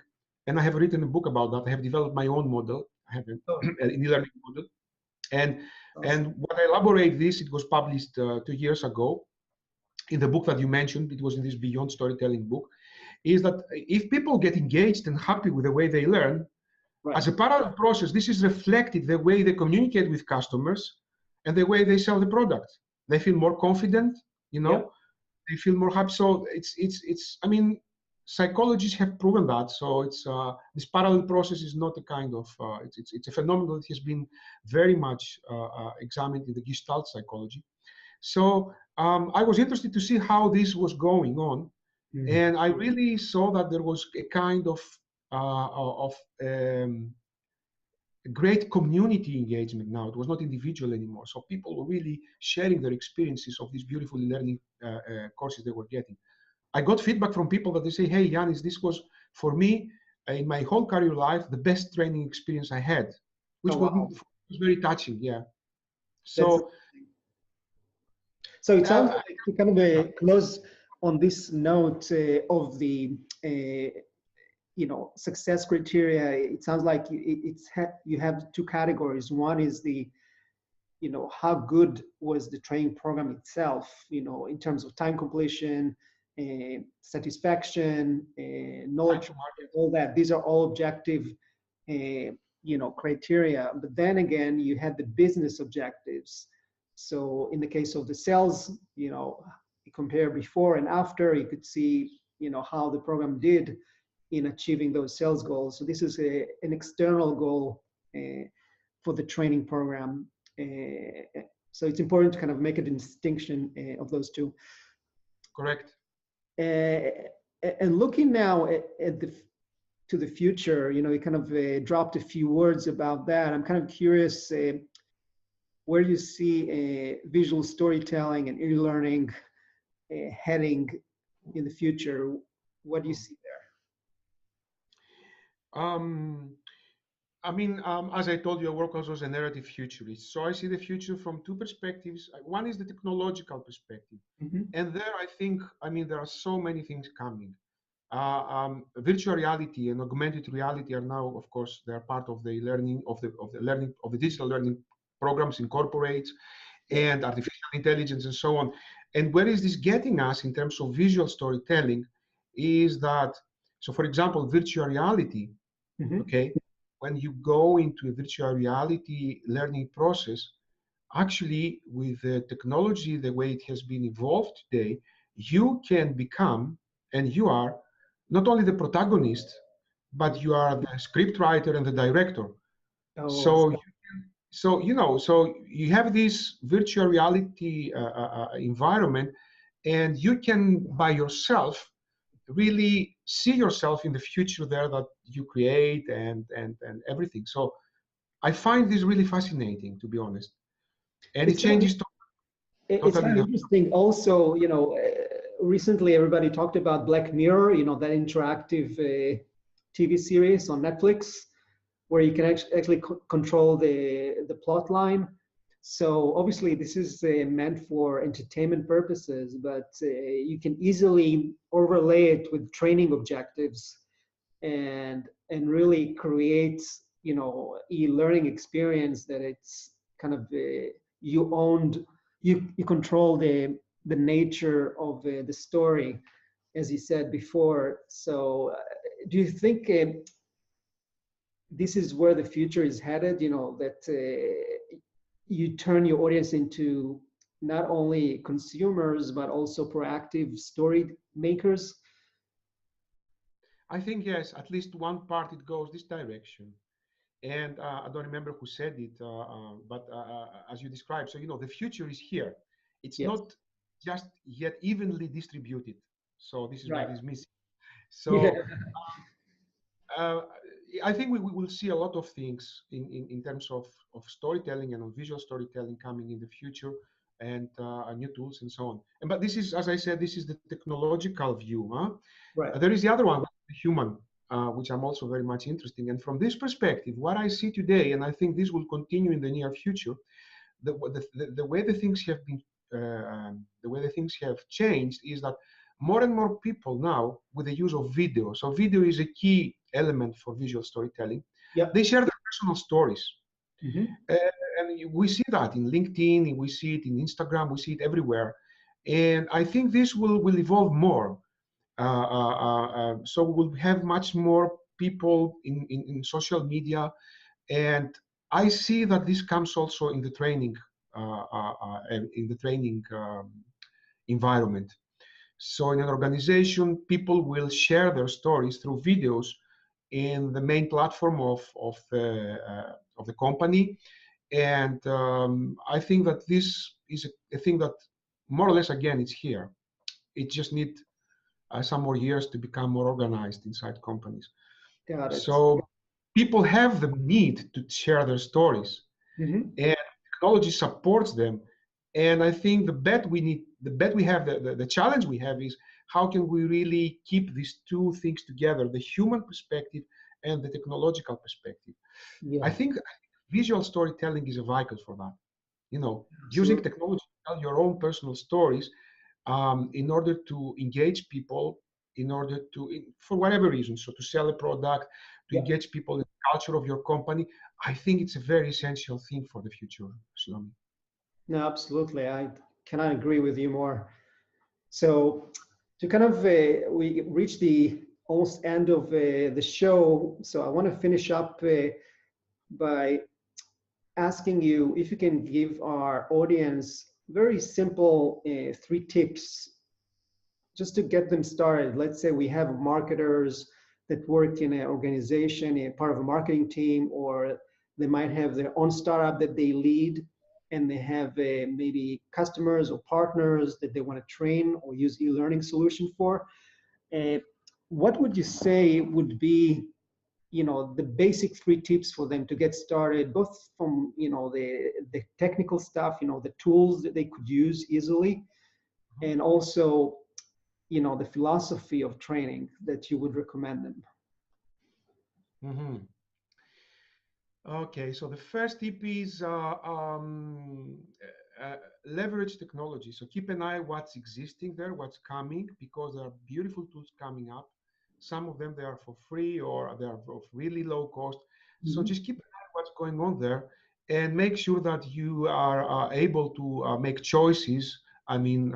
and I have written a book about that, I have developed my own model, I have an e-learning model. And when I elaborate this, it was published 2 years ago in the book that you mentioned. It was in this Beyond Storytelling book, is that if people get engaged and happy with the way they learn, as a parallel process, this is reflected the way they communicate with customers and the way they sell the product. They feel more confident, you know, they feel more happy. So it's, I mean, psychologists have proven that. So it's, this parallel process is not a kind of, it's a phenomenon that has been very much examined in the Gestalt psychology. So I was interested to see how this was going on. And I really saw that there was a kind of great community engagement now. It was not individual anymore. So people were really sharing their experiences of these beautiful learning courses they were getting. I got feedback from people that they say, hey, Yannis, this was, for me, in my whole career life, the best training experience I had, which was very touching, yeah. So it sounds like to kind of close on this note of the success criteria. It sounds like you have two categories. One is the how good was the training program itself, in terms of time completion, satisfaction, knowledge, all that. These are all objective criteria. But then again, you had the business objectives. So in the case of the sales, you compare before and after, you could see how the program did in achieving those sales goals. So this is an external goal for the training program. So it's important to kind of make a distinction of those two. Correct. And looking now to the future, you kind of dropped a few words about that. I'm kind of curious where you see visual storytelling and e-learning heading in the future. What do you see there? I mean, as I told you, I work also as a narrative futurist. So I see the future from two perspectives. One is the technological perspective. And there, I think, I mean, there are so many things coming. Virtual reality and augmented reality are now, of course, they are part of the learning of the digital learning programs in corporates Yeah. and artificial intelligence and so on. And where is this getting us in terms of visual storytelling is that, so for example, virtual reality, Hmm. okay, when you go into a virtual reality learning process, actually with the technology, the way it has been evolved today, you can become, and you are, not only the protagonist, but you are the script writer and the director. Oh, So so you have this virtual reality environment, and you can by yourself really see yourself in the future there that you create and everything. So I find this really fascinating, to be honest, and it it's kind of changes it's totally kind of the. interesting. Also, recently everybody talked about Black Mirror. That interactive TV series on Netflix, where you can actually control the plot line. So obviously this is meant for entertainment purposes, but you can easily overlay it with training objectives and really create e-learning experience that it's kind of you owned you control the nature of the story, as you said before. So do you think this is where the future is headed, that you turn your audience into not only consumers but also proactive story makers? I think yes, at least one part it goes this direction. And I don't remember who said it, but as you described, so the future is here. It's Yes. not just yet evenly distributed. So this is Right. what is missing. Yeah. So uh, I think we will see a lot of things in terms of storytelling and of visual storytelling coming in the future, and new tools and so on. And but this is, as I said, this is the technological view. Huh? Right. There is the other one, the human, which I'm also very much interested in. And from this perspective, what I see today, and I think this will continue in the near future, the way the things have been, the way the things have changed is that more and more people now, with the use of video, so video is a key element for visual storytelling, Yeah. they share their personal stories. Hmm. Uh, and we see that in LinkedIn, we see it in Instagram, we see it everywhere. And I think this will evolve more. So we'll have much more people in social media, and I see that this comes also in the training environment. So in an organization, people will share their stories through videos in the main platform of the company, and I think that this is a thing that more or less again it's here. It just need some more years to become more organized inside companies. Got it. So people have the need to share their stories, Hmm. and technology supports them. And I think the challenge we have is how can we really keep these two things together, the human perspective and the technological perspective. I Yeah, think visual storytelling is a vehicle for that. Using absolutely. technology to tell your own personal stories in order to engage people, in order to, for whatever reason, so to sell a product, to Yeah, engage people in the culture of your company. I think it's a very essential thing for the future, Shlomi. no, absolutely. I cannot agree with you more. So to kind of, we reach the almost end of the show. So I want to finish up by asking you if you can give our audience very simple 3 tips just to get them started. Let's say we have marketers that work in an organization, a part of a marketing team, or they might have their own startup that they lead, and they have maybe customers or partners that they want to train or use e-learning solution for. Uh, what would you say would be the basic 3 tips for them to get started, both from the technical stuff, the tools that they could use easily, and also the philosophy of training that you would recommend them? Mm-hmm. Okay, so the first tip is leverage technology. So keep an eye what's existing there, what's coming, because there are beautiful tools coming up. Some of them, they are for free or they are of really low cost. So Mhm. just keep an eye on what's going on there and make sure that you are able to make choices. I mean,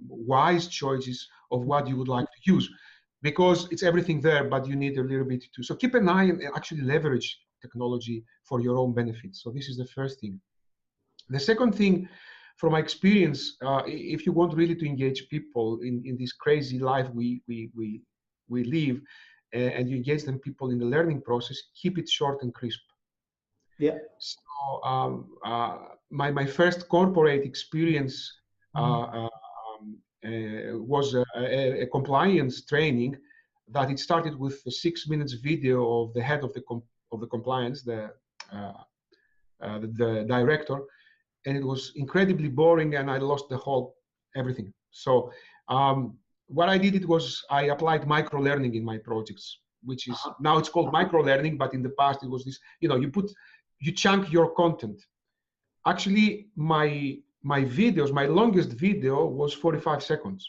wise choices of what you would like to use, because it's everything there, but you need a little bit to. So keep an eye and actually leverage technology for your own benefit. So this is the first thing. The second thing, from my experience, if you want really to engage people in this crazy life we live, and you engage them people in the learning process, keep it short and crisp. Yeah. So my first corporate experience was a compliance training that it started with a 6 minutes video of the head of the compliance, uh, the director, and it was incredibly boring, and I lost the whole everything. So what I did, it was I applied micro learning in my projects, which is now it's called micro learning, but in the past it was this, you chunk your content. Actually, my videos, my longest video was 45 seconds.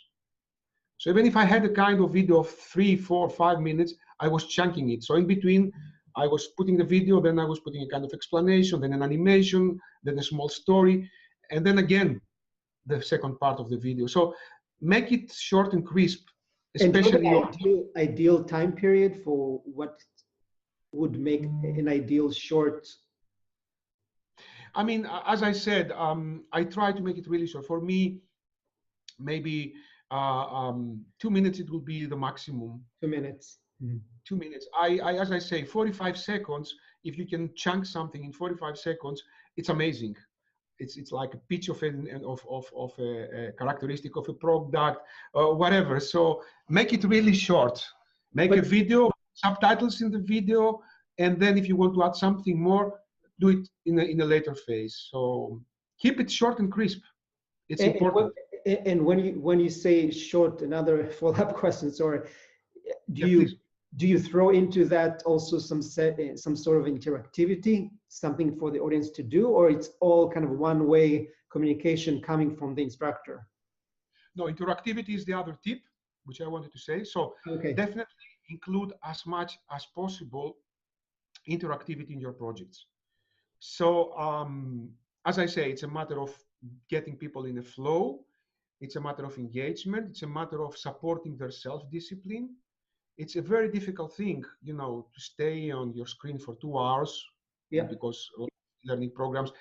So even if I had a kind of video of 3, 4, 5 minutes, I was chunking it. So in between, I was putting the video, then I was putting a kind of explanation, then an animation, then a small story, and then again, the second part of the video. So make it short and crisp, And do you have especially on. an ideal time period for what would make an ideal short? I mean, as I said, I try to make it really short. For me, maybe 2 minutes, it will be the maximum. 2 minutes. 2 minutes. As I say, 45 seconds. If you can chunk something in 45 seconds, it's amazing. It's like a pitch of a characteristic of a product, whatever. So make it really short. Make a But video, subtitles in the video, and then if you want to add something more, do it in a later phase. So keep it short and crisp. It's and, important. and when you say short, another follow-up question, sorry, do Yeah, you please. do you throw into that also some sort of interactivity, something for the audience to do, or it's all kind of one-way communication coming from the instructor? No, interactivity is the other tip, which I wanted to say. So Okay. definitely include as much as possible interactivity in your projects. So as I say, it's a matter of getting people in a flow. It's a matter of engagement. It's a matter of supporting their self-discipline. It's a very difficult thing, to stay on your screen for 2 hours, Yeah. because of learning programs,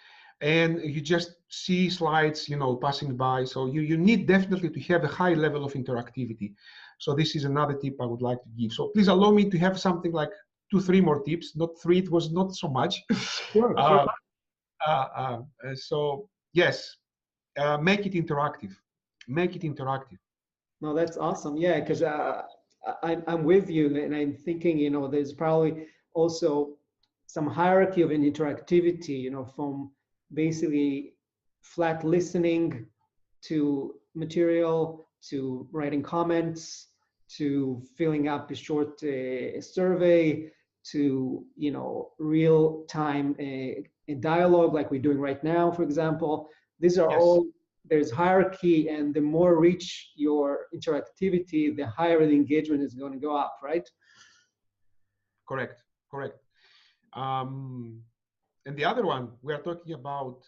and you just see slides, passing by. So you need definitely to have a high level of interactivity. So this is another tip I would like to give. So please allow me to have something like 2, 3 more tips. Not 3, it was not so much. Sure. So yes, make it interactive. Make it interactive. No, that's awesome. Yeah, because I'm with you, and I'm thinking, there's probably also some hierarchy of an interactivity, from basically flat listening to material to writing comments to filling up a short survey to real time dialogue like we're doing right now, for example. These are Yes, all, there's hierarchy, and the more rich your interactivity, the higher the engagement is going to go up, right? correct, correct. And the other one, we are talking about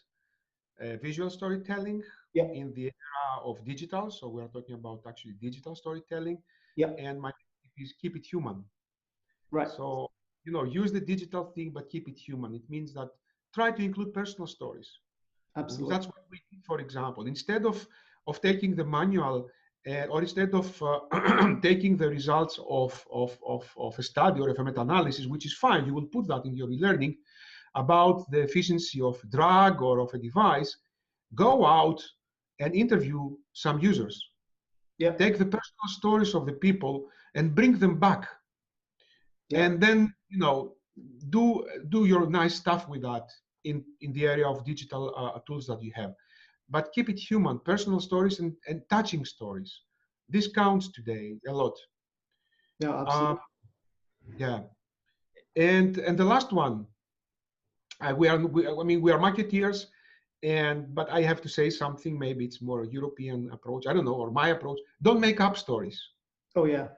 visual storytelling Yeah. in the era of digital. So we are talking about actually digital storytelling. Yeah. And my tip is keep it human. Right. So, use the digital thing, but keep it human. It means that try to include personal stories. Absolutely. That's what we did, for example. Instead of taking the manual, or instead of taking the results of a study or of a meta-analysis, which is fine, you will put that in your e-learning, about the efficiency of a drug or of a device, go out and interview some users. Yeah. Take the personal stories of the people and bring them back. Yeah. And then, do your nice stuff with that in the area of digital tools that you have. But keep it human, personal stories and touching stories. This counts today a lot. Yeah, absolutely. Yeah. And the last one, I mean, we are marketeers, but I have to say something. Maybe it's more European approach. I don't know, or my approach. Don't make up stories. Oh yeah.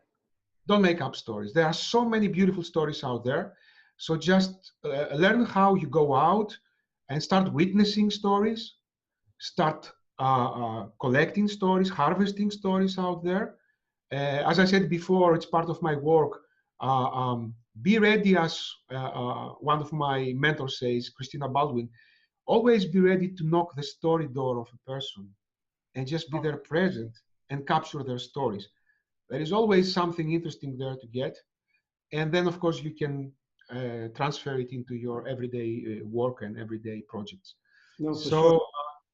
Don't make up stories. There are so many beautiful stories out there. So just learn how you go out and start witnessing stories, start collecting stories, harvesting stories out there. As I said before, it's part of my work. Be ready, as one of my mentors says, Christina Baldwin, always be ready to knock the story door of a person and just be there present and capture their stories. There is always something interesting there to get. And then, of course, you can transfer it into your everyday work and everyday projects. No, for So sure.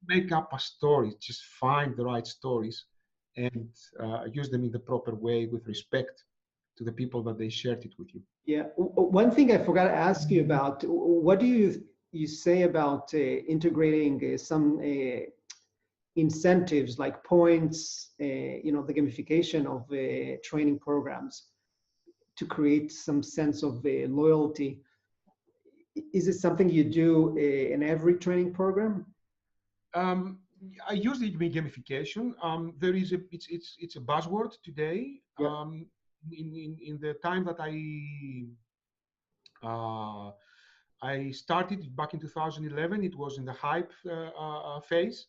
make up a story, just find the right stories and use them in the proper way with respect to the people that they shared it with you. Yeah. One thing I forgot to ask you about, what do you say about integrating some incentives like points, the gamification of training programs to create some sense of loyalty? Is it something you do in every training program? Um, I use the gamification. There is it's a buzzword today. Yeah. In the time that I started back in 2011, it was in the hype phase.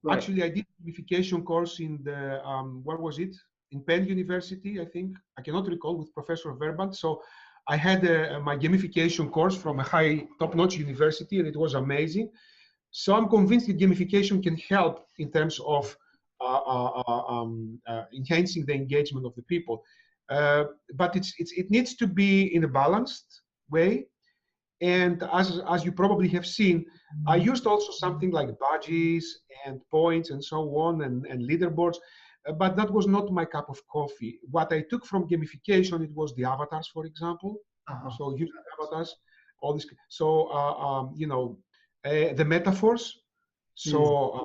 Right. Actually, I did a gamification course in the where was it? In Penn University, I think. I cannot recall, with Professor Verband. So I had my gamification course from a high, top-notch university, and it was amazing. So I'm convinced that gamification can help in terms of enhancing the engagement of the people. But it needs to be in a balanced way. And as you probably have seen, I used also something like badges and points and so on, and leaderboards, but that was not my cup of coffee. What I took from gamification, it was the avatars, for example. So using avatars, all this. So the metaphors. So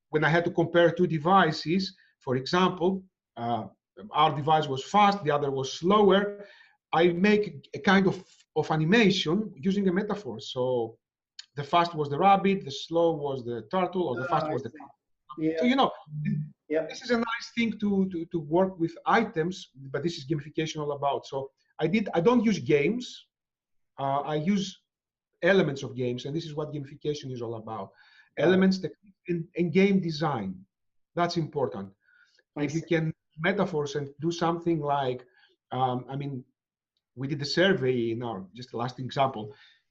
when I had to compare two devices, for example, our device was fast, the other was slower. I make a kind of animation using a metaphor. So the fast was the rabbit, the slow was the turtle, or the fast was the cow. Yeah. So Yeah. this is a nice thing to work with items, but this is gamification all about. So I don't use games. I use elements of games, and this is what gamification is all about. Elements and game design. That's important. If you can metaphors and do something like, we did a survey in our, just the last example,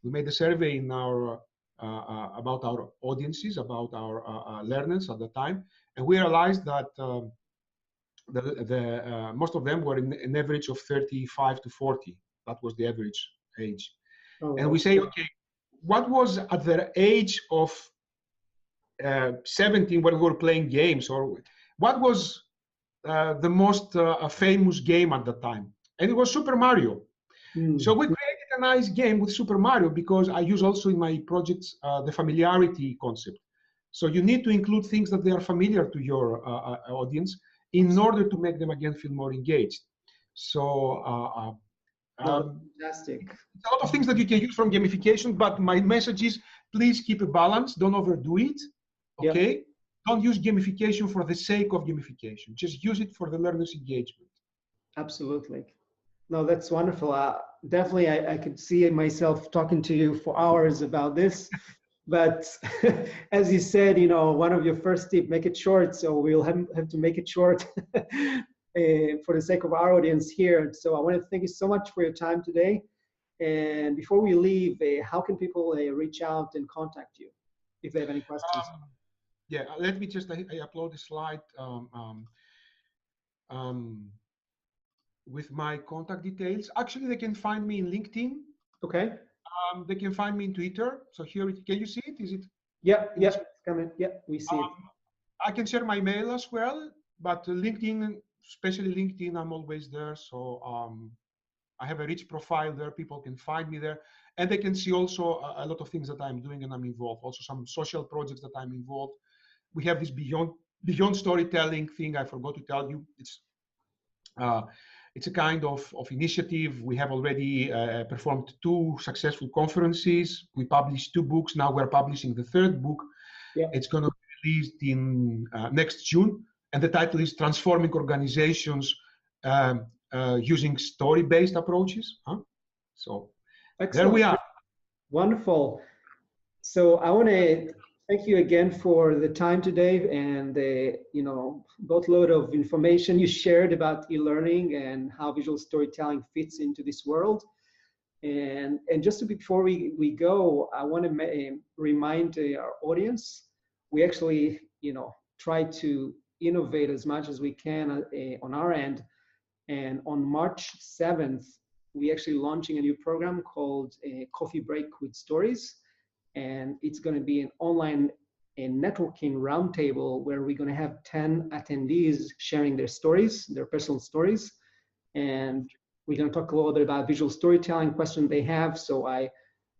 we made a survey in our about our audiences, about our learners at the time, and we realized that most of them were in an average of 35 to 40. That was the average age. And we say, okay, what was at their age of 17 when we were playing games, or what was the most famous game at the time? And it was Super Mario. So we created a nice game with Super Mario, because I use also in my projects the familiarity concept. So you need to include things that they are familiar to your audience in order to make them again feel more engaged. So fantastic. a lot of things that you can use from gamification, but my message is, please keep a balance. Don't overdo it. Okay. Yep. Don't use gamification for the sake of gamification. Just use it for the learner's engagement. Absolutely. No, that's wonderful. Definitely, I could see myself talking to you for hours about this. But as you said, one of your first tips, make it short. So we'll have to make it short for the sake of our audience here. So I want to thank you so much for your time today. And before we leave, how can people reach out and contact you if they have any questions? Yeah, let me just, I upload the slide with my contact details. Actually, they can find me in LinkedIn. Okay. They can find me in Twitter. So here, can you see it? Is it? Yeah, yeah, it's coming. Yeah, we see it. I can share my mail as well, but LinkedIn, especially LinkedIn, I'm always there. So I have a rich profile there. People can find me there, and they can see also a lot of things that I'm doing and I'm involved. Also some social projects that I'm involved. We have this beyond storytelling thing. I forgot to tell you. It's a kind of initiative. We have already performed 2 successful conferences. We published 2 books. Now we're publishing the 3rd book. Yeah. It's going to be released in next June. And the title is Transforming Organizations using story-based approaches. So Excellent. there we are. Wonderful. So I want to thank you again for the time today and the boatload of information you shared about e-learning and how visual storytelling fits into this world. And just before we go, I want to remind our audience, we actually try to innovate as much as we can on our end. And on March 7th, we actually launching a new program called Coffee Break with Stories. And it's going to be an online networking roundtable where we're going to have 10 attendees sharing their stories, their personal stories. And we're going to talk a little bit about visual storytelling questions they have. So I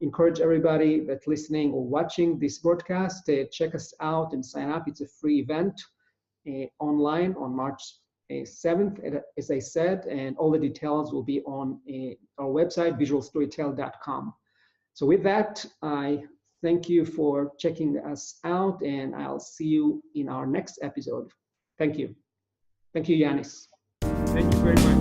encourage everybody that's listening or watching this broadcast to check us out and sign up. It's a free event online on March 7th, as I said, and all the details will be on our website, visualstorytell.com. So with that, I thank you for checking us out, and I'll see you in our next episode. Thank you. Thank you, Yannis. Thank you very much.